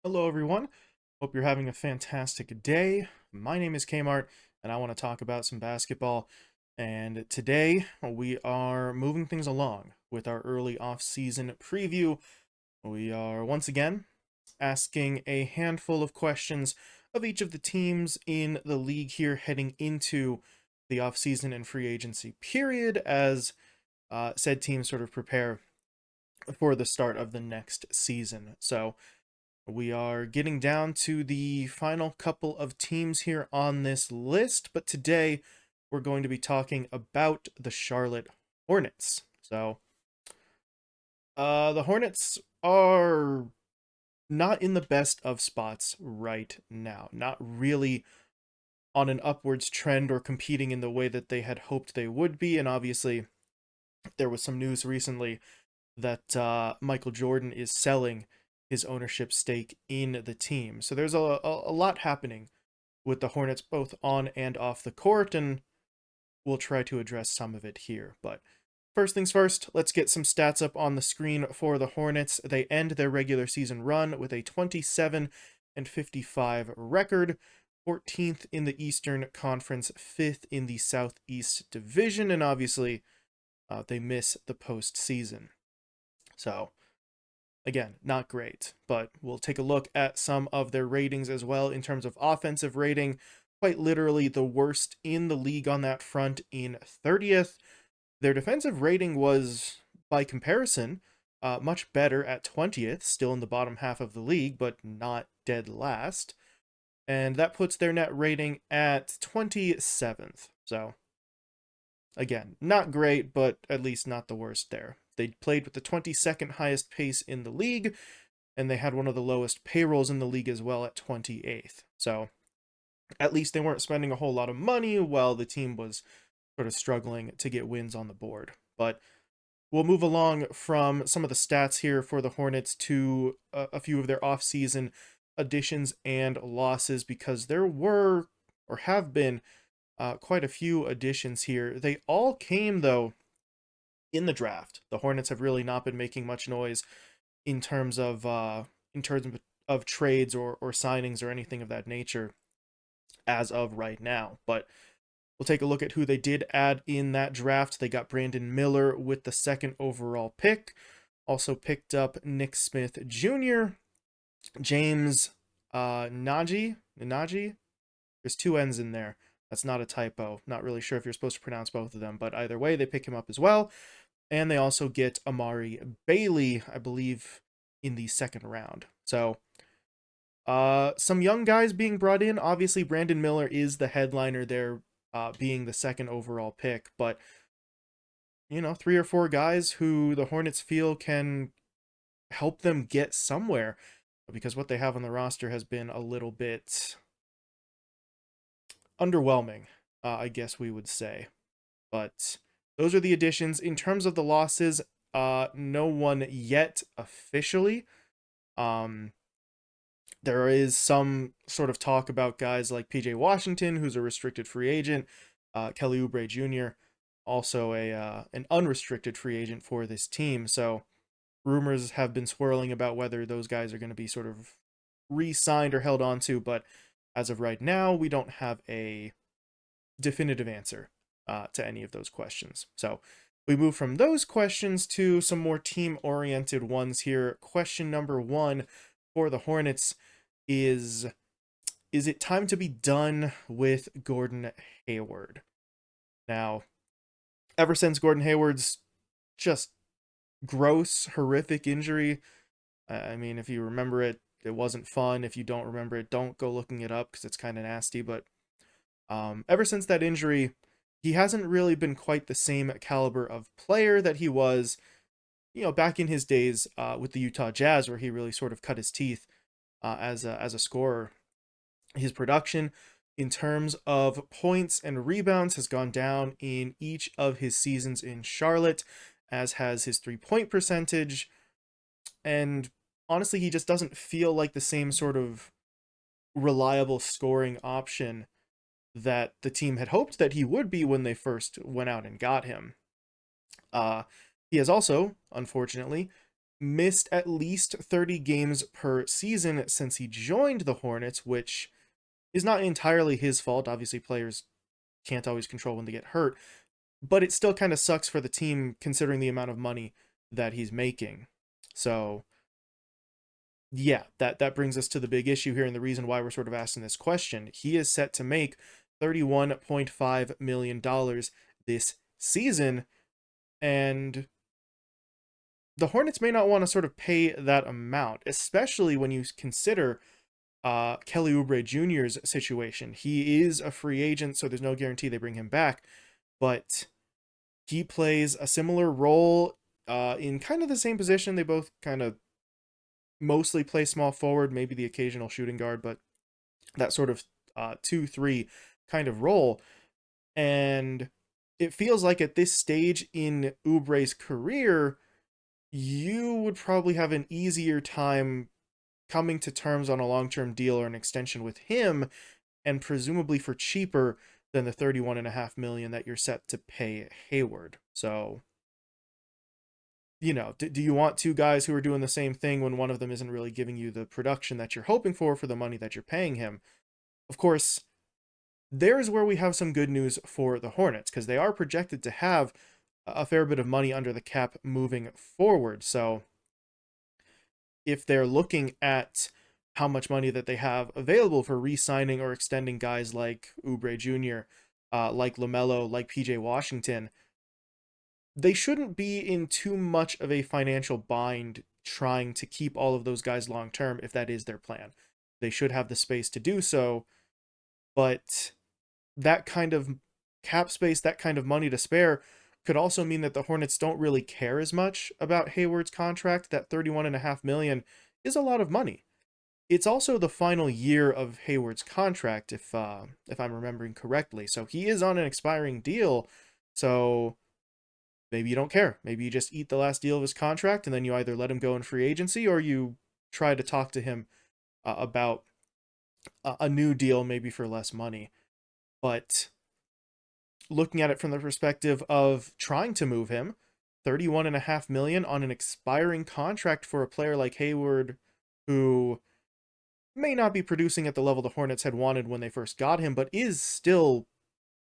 Hello, everyone. Hope you're having a fantastic day. My name is Kmart, and I want to talk about some basketball. And today we are moving things along with our early off-season preview. We are once again asking a handful of questions of each of the teams in the league here heading into the off-season and free agency period as said teams sort of prepare for the start of the next season. So, we are getting down to the final couple of teams here on this list, but today we're going to be talking about the Charlotte Hornets. So, the Hornets are not in the best of spots right now. Not really on an upwards trend or competing in the way that they had hoped they would be. And obviously, there was some news recently that Michael Jordan is selling his ownership stake in the team. So there's a lot happening with the Hornets both on and off the court, and we'll try to address some of it here. But first things first, let's get some stats up on the screen for the Hornets. They end their regular season run with a 27-55 record, 14th in the Eastern Conference, 5th in the Southeast Division, and obviously they miss the postseason. So again, not great, but we'll take a look at some of their ratings as well in terms of offensive rating. Quite literally the worst in the league on that front in 30th. Their defensive rating was, by comparison, much better at 20th, still in the bottom half of the league, but not dead last. And that puts their net rating at 27th. So, again, not great, but at least not the worst there. They played with the 22nd highest pace in the league, and they had one of the lowest payrolls in the league as well at 28th. So at least they weren't spending a whole lot of money while the team was sort of struggling to get wins on the board. But we'll move along from some of the stats here for the Hornets to a few of their offseason additions and losses because there were or have been quite a few additions here. They all came, though, in the draft. The Hornets have really not been making much noise in terms of trades or signings or anything of that nature as of right now. But we'll take a look at who they did add in that draft. They got Brandon Miller with the second overall pick. Also picked up Nick Smith Jr., James Nnaji. There's two N's in there. That's not a typo. Not really sure if you're supposed to pronounce both of them, but either way, they pick him up as well. And they also get Amari Bailey, I believe, in the second round. So, some young guys being brought in. Obviously, Brandon Miller is the headliner there, being the second overall pick. But, you know, three or four guys who the Hornets feel can help them get somewhere because what they have on the roster has been a little bit underwhelming, I guess we would say. But those are the additions. In terms of the losses, no one yet officially. Um, there is some sort of talk about guys like PJ Washington, who's a restricted free agent, Kelly Oubre Jr., also an unrestricted free agent for this team. So rumors have been swirling about whether those guys are going to be sort of re-signed or held onto, but as of right now, we don't have a definitive answer to any of those questions. So we move from those questions to some more team-oriented ones here. Question number one for the Hornets is it time to be done with Gordon Hayward? Now, ever since Gordon Hayward's just gross, horrific injury, I mean, if you remember it, it wasn't fun. If you don't remember it, don't go looking it up because it's kind of nasty. But ever since that injury, he hasn't really been quite the same caliber of player that he was, you know, back in his days with the Utah Jazz, where he really sort of cut his teeth as a scorer. His production in terms of points and rebounds has gone down in each of his seasons in Charlotte, as has his 3-point percentage. And honestly, he just doesn't feel like the same sort of reliable scoring option that the team had hoped that he would be when they first went out and got him. Uh, he has also, unfortunately, missed at least 30 games per season since he joined the Hornets, which is not entirely his fault. Obviously, players can't always control when they get hurt, but it still kind of sucks for the team considering the amount of money that he's making. So, yeah, that brings us to the big issue here and the reason why we're sort of asking this question. He is set to make $31.5 million this season, and the Hornets may not want to sort of pay that amount, especially when you consider Kelly Oubre Jr.'s situation. He is a free agent, so there's no guarantee they bring him back, but he plays a similar role in kind of the same position. They both kind of mostly play small forward, maybe the occasional shooting guard, but that sort of 2-3 kind of role. And it feels like at this stage in Oubre's career, you would probably have an easier time coming to terms on a long-term deal or an extension with him, and presumably for cheaper than the $31.5 million that you're set to pay Hayward. So, do you want two guys who are doing the same thing when one of them isn't really giving you the production that you're hoping for the money that you're paying him? Of course, there's where we have some good news for the Hornets, because they are projected to have a fair bit of money under the cap moving forward. So if they're looking at how much money that they have available for re-signing or extending guys like Oubre Jr., like LaMelo, like PJ Washington, they shouldn't be in too much of a financial bind trying to keep all of those guys long term if that is their plan. They should have the space to do so, but that kind of cap space, that kind of money to spare, could also mean that the Hornets don't really care as much about Hayward's contract. That $31.5 million is a lot of money. It's also the final year of Hayward's contract, if I'm remembering correctly. So he is on an expiring deal. So maybe you don't care. Maybe you just eat the last deal of his contract and then you either let him go in free agency or you try to talk to him about a new deal, maybe for less money. But looking at it from the perspective of trying to move him, $31.5 million on an expiring contract for a player like Hayward, who may not be producing at the level the Hornets had wanted when they first got him, but is still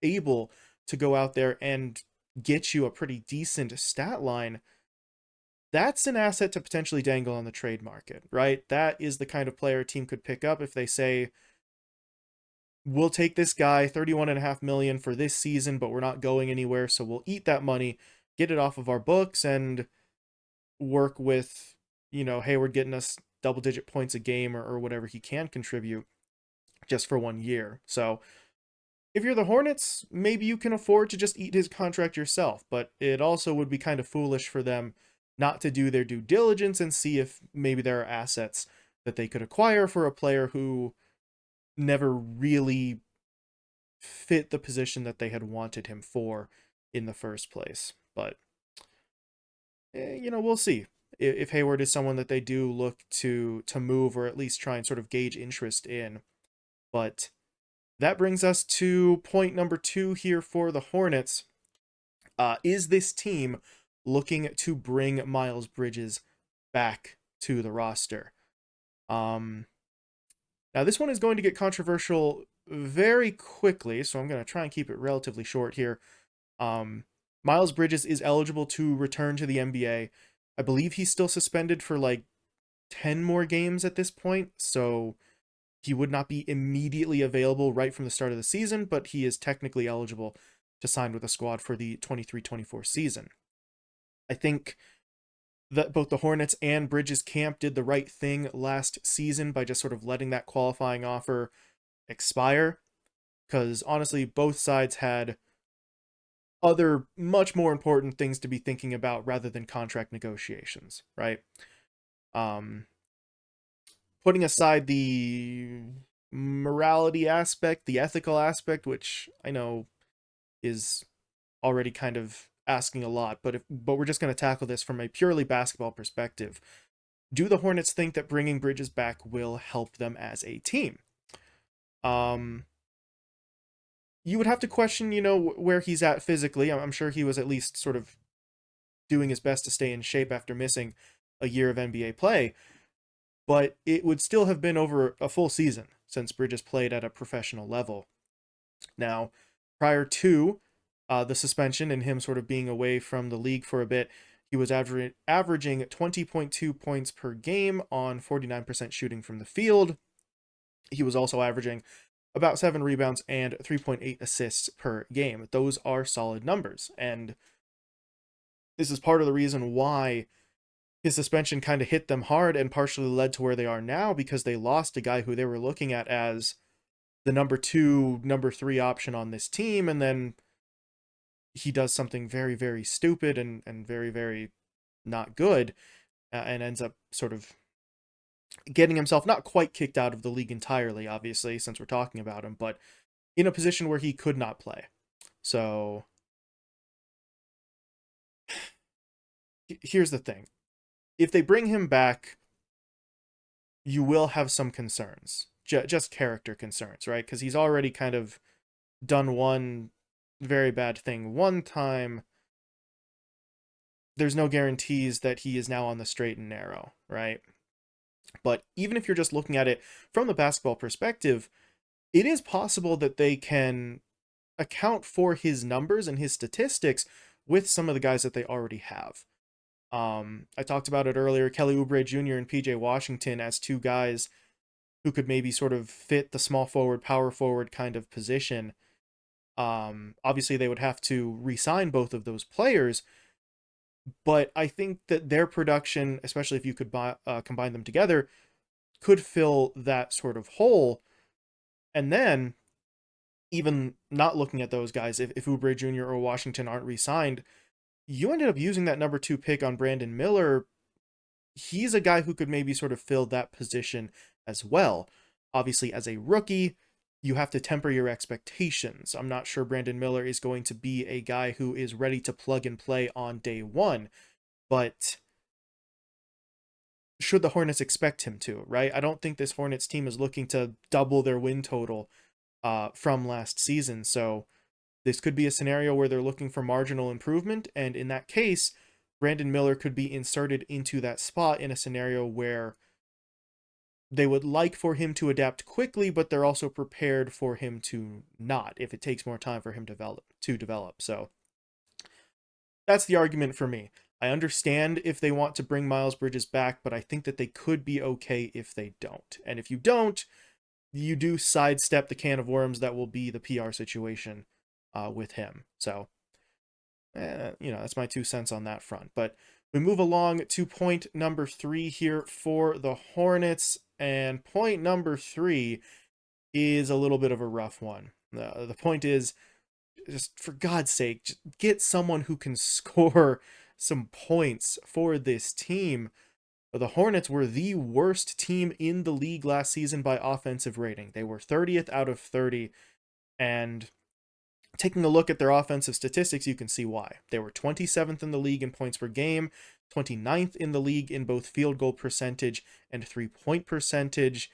able to go out there and get you a pretty decent stat line. That's an asset to potentially dangle on the trade market, right? That is the kind of player a team could pick up if they say, we'll take this guy, $31.5 million for this season, but we're not going anywhere, so we'll eat that money, get it off of our books, and work with, Hayward getting us double-digit points a game or whatever he can contribute just for 1 year. So if you're the Hornets, maybe you can afford to just eat his contract yourself, but it also would be kind of foolish for them not to do their due diligence and see if maybe there are assets that they could acquire for a player who never really fit the position that they had wanted him for in the first place. But we'll see if Hayward is someone that they do look to move or at least try and sort of gauge interest in. But that brings us to point number 2 here for the Hornets. Is this team looking to bring Miles Bridges back to the roster? Now, this one is going to get controversial very quickly, so I'm going to try and keep it relatively short here. Miles Bridges is eligible to return to the NBA. I believe he's still suspended for like 10 more games at this point, so he would not be immediately available right from the start of the season, but he is technically eligible to sign with a squad for the 23-24 season. I think that both the Hornets and Bridges camp did the right thing last season by just sort of letting that qualifying offer expire, because honestly, both sides had other much more important things to be thinking about rather than contract negotiations, right? Putting aside the morality aspect, the ethical aspect, which I know is already kind of asking a lot, but we're just going to tackle this from a purely basketball perspective. Do the Hornets think that bringing Bridges back will help them as a team? You would have to question, where he's at physically. I'm sure he was at least sort of doing his best to stay in shape after missing a year of NBA play, but it would still have been over a full season since Bridges played at a professional level. Now, prior to the suspension and him sort of being away from the league for a bit, he was averaging 20.2 points per game on 49% shooting from the field. He was also averaging about 7 rebounds and 3.8 assists per game. Those are solid numbers. And this is part of the reason why his suspension kind of hit them hard and partially led to where they are now, because they lost a guy who they were looking at as the number 2, number 3 option on this team. And then he does something very, very stupid and very, very not good, and ends up sort of getting himself not quite kicked out of the league entirely, obviously, since we're talking about him, but in a position where he could not play. So here's the thing. If they bring him back, you will have some concerns, just character concerns, right? Because he's already kind of done one very bad thing one time. There's no guarantees that he is now on the straight and narrow, right? But even if you're just looking at it from the basketball perspective, it is possible that they can account for his numbers and his statistics with some of the guys that they already have. I talked about it earlier, Kelly Oubre Jr. and PJ Washington as two guys who could maybe sort of fit the small forward, power forward kind of position. Obviously, they would have to re-sign both of those players, but I think that their production, especially if you could combine them together, could fill that sort of hole. And then, even not looking at those guys, if Oubre Jr. or Washington aren't re-signed, you ended up using that number 2 pick on Brandon Miller. He's a guy who could maybe sort of fill that position as well. Obviously, as a rookie, you have to temper your expectations. I'm not sure Brandon Miller is going to be a guy who is ready to plug and play on day one, but should the Hornets expect him to, right? I don't think this Hornets team is looking to double their win total from last season, so this could be a scenario where they're looking for marginal improvement, and in that case, Brandon Miller could be inserted into that spot in a scenario where they would like for him to adapt quickly, but they're also prepared for him to not, if it takes more time for him to develop. So that's the argument for me. I understand if they want to bring Miles Bridges back, but I think that they could be okay if they don't. And if you don't, you do sidestep the can of worms that will be the PR situation with him. So, that's my 2 cents on that front. But we move along to point number 3 here for the Hornets. And point number 3 is a little bit of a rough one. The point is, just for God's sake, just get someone who can score some points for this team. The Hornets were the worst team in the league last season by offensive rating. They were 30th out of 30, and taking a look at their offensive statistics, you can see why. They were 27th in the league in points per game, 29th in the league in both field goal percentage and 3-point percentage.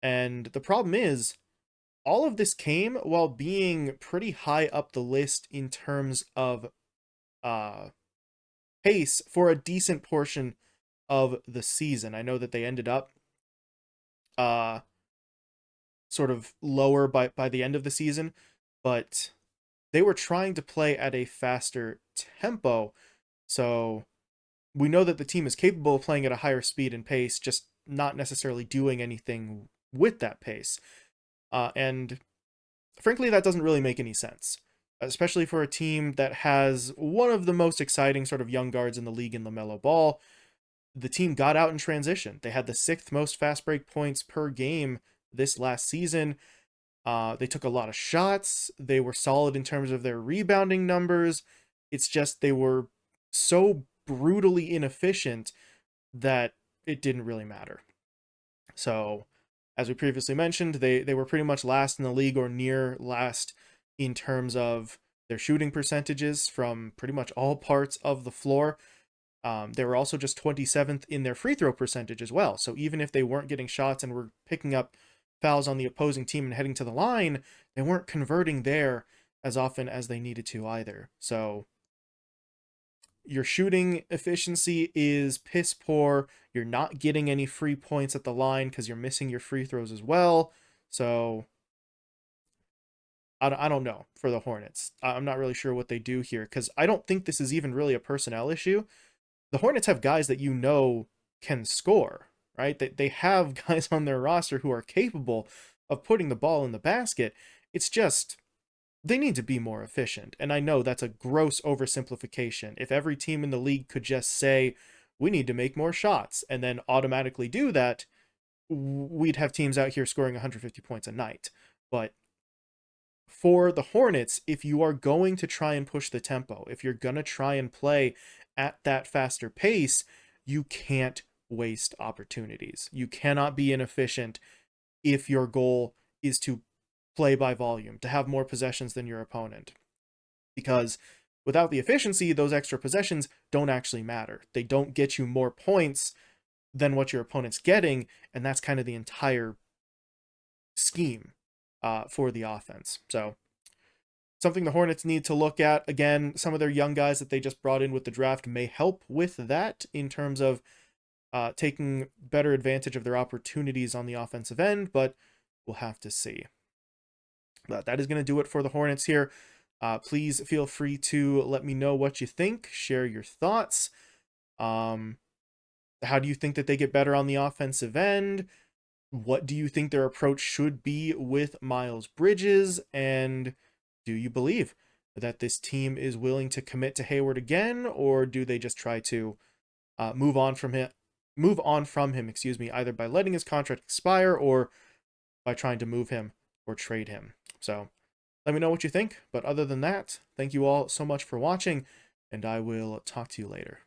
And the problem is, all of this came while being pretty high up the list in terms of pace for a decent portion of the season. I know that they ended up sort of lower by the end of the season, but they were trying to play at a faster tempo. So we know that the team is capable of playing at a higher speed and pace, just not necessarily doing anything with that pace. And frankly, that doesn't really make any sense, especially for a team that has one of the most exciting sort of young guards in the league in LaMelo Ball. The team got out in transition. They had the 6th most fast break points per game this last season. They took a lot of shots. They were solid in terms of their rebounding numbers. It's just they were so brutally inefficient that it didn't really matter. So, as we previously mentioned, they were pretty much last in the league or near last in terms of their shooting percentages from pretty much all parts of the floor. They were also just 27th in their free throw percentage as well. So even if they weren't getting shots and were picking up fouls on the opposing team and heading to the line, they weren't converting there as often as they needed to either. So Your shooting efficiency is piss poor. You're not getting any free points at the line because you're missing your free throws as well. So I don't know for the Hornets. I'm not really sure what they do here because I don't think this is even really a personnel issue. The Hornets have guys that can score, right? They have guys on their roster who are capable of putting the ball in the basket. It's just they need to be more efficient. And I know that's a gross oversimplification. If every team in the league could just say, we need to make more shots, and then automatically do that, we'd have teams out here scoring 150 points a night. But for the Hornets, if you are going to try and push the tempo, if you're going to try and play at that faster pace, you can't waste opportunities. You cannot be inefficient if your goal is to play by volume, to have more possessions than your opponent. Because without the efficiency, those extra possessions don't actually matter. They don't get you more points than what your opponent's getting, and that's kind of the entire scheme for the offense. So something the Hornets need to look at. Again, some of their young guys that they just brought in with the draft may help with that in terms of taking better advantage of their opportunities on the offensive end, but we'll have to see. But that is going to do it for the Hornets here. Please feel free to let me know what you think. Share your thoughts. How do you think that they get better on the offensive end? What do you think their approach should be with Miles Bridges? And do you believe that this team is willing to commit to Hayward again, or do they just try to move on from him, either by letting his contract expire or by trying to move him or trade him? So let me know what you think. But other than that, thank you all so much for watching, and I will talk to you later.